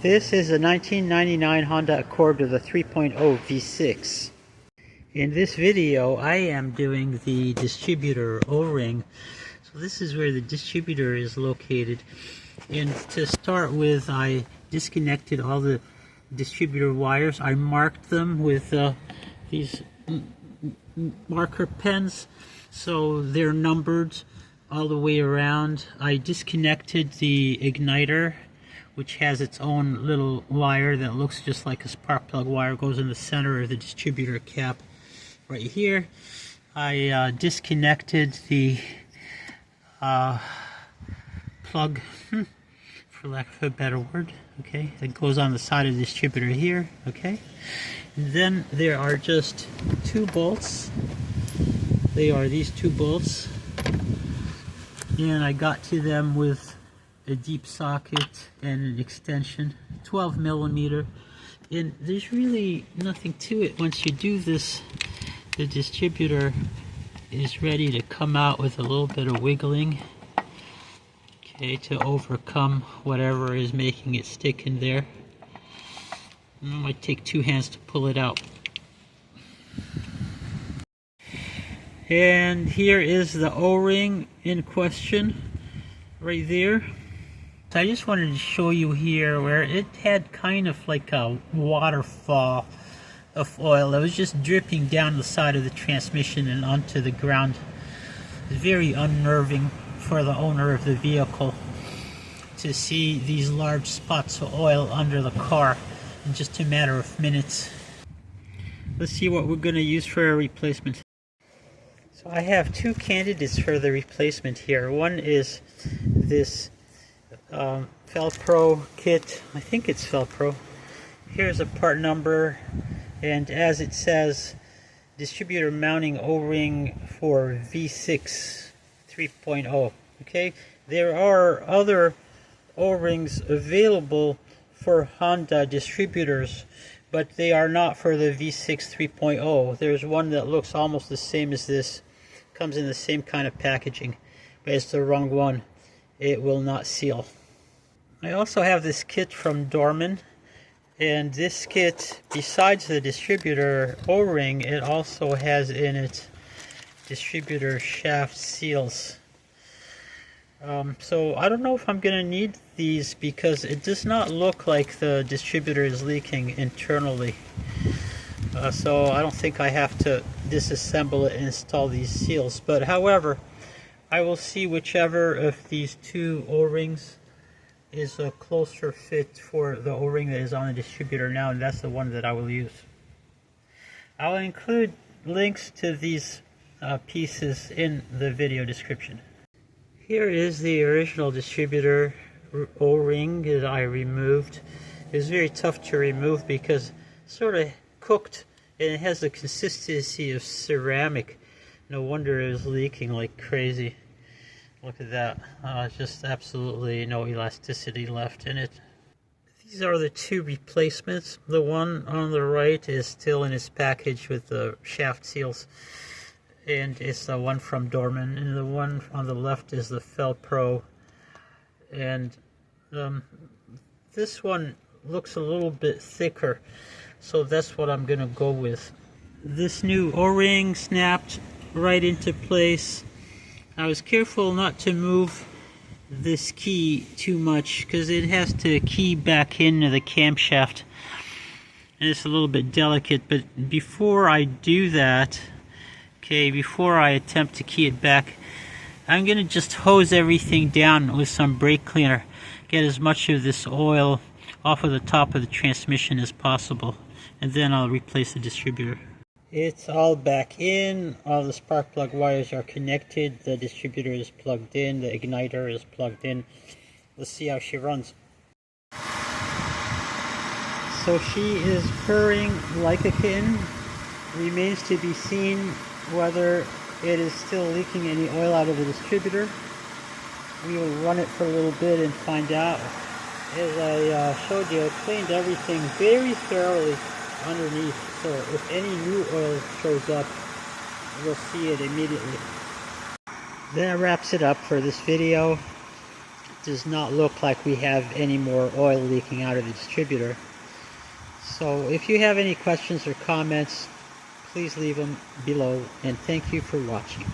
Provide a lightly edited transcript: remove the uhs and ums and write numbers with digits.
This is a 1999 Honda Accord with a 3.0 V6. In this video, I am doing the distributor O-ring. So this is where the distributor is located. And to start with, I disconnected all the distributor wires. I marked them with these marker pens, so they're numbered all the way around. I disconnected the igniter, which has its own little wire that looks just like a spark plug wire. It goes in the center of the distributor cap right here. I disconnected the plug, for lack of a better word, okay, that goes on the side of the distributor here, okay. And then there are just two bolts. They are these two bolts, and I got to them with a deep socket and an extension, 12 millimeter, and there's really nothing to it. Once you do this, the distributor is ready to come out with a little bit of wiggling, okay, to overcome whatever is making it stick in there. And it might take two hands to pull it out. And here is the O-ring in question right there. So I just wanted to show you here where it had kind of like a waterfall of oil that was just dripping down the side of the transmission and onto the ground. It was very unnerving for the owner of the vehicle to see these large spots of oil under the car in just a matter of minutes. Let's see what we're going to use for a replacement. So I have two candidates for the replacement here. One is this Velcro kit. I think it's Velcro. Here's a part number, and as it says, distributor mounting O-ring for V6 3.0. Okay, there are other O-rings available for Honda distributors, but they are not for the V6 3.0. There's one that looks almost the same as this, comes in the same kind of packaging, but it's the wrong one. It will not seal. I also have this kit from Dorman, and this kit, besides the distributor O-ring, it also has in it distributor shaft seals. So I don't know if I'm going to need these because it does not look like the distributor is leaking internally. So I don't think I have to disassemble it and install these seals. But however, I will see whichever of these two O-rings is a closer fit for the O-ring that is on the distributor now, and that's the one that I will use. I will include links to these pieces in the video description. Here is the original distributor O-ring that I removed. It was very tough to remove because it's sort of cooked and it has the consistency of ceramic. No wonder it was leaking like crazy. Look at that. Just absolutely no elasticity left in it. These are the two replacements. The one on the right is still in its package with the shaft seals, and it's the one from Dorman, and the one on the left is the Velcro. And this one looks a little bit thicker, so that's what I'm gonna go with. This new O-ring snapped right into place. I was careful not to move this key too much because it has to key back into the camshaft, and it's a little bit delicate. But before I do that, okay, before I attempt to key it back, I'm gonna just hose everything down with some brake cleaner, get as much of this oil off of the top of the transmission as possible, and then I'll replace the distributor. It's all back in. All the spark plug wires are connected. The distributor is plugged in. The igniter is plugged in. Let's see how she runs. So she is purring like a kitten. Remains to be seen whether it is still leaking any oil out of the distributor. We will run it for a little bit and find out. As I showed you, I cleaned everything very thoroughly underneath, so if any new oil shows up, you'll see it immediately. That wraps it up for this video. does not look like we have any more oil leaking out of the distributor. So if you have any questions or comments, please leave them below, and thank you for watching.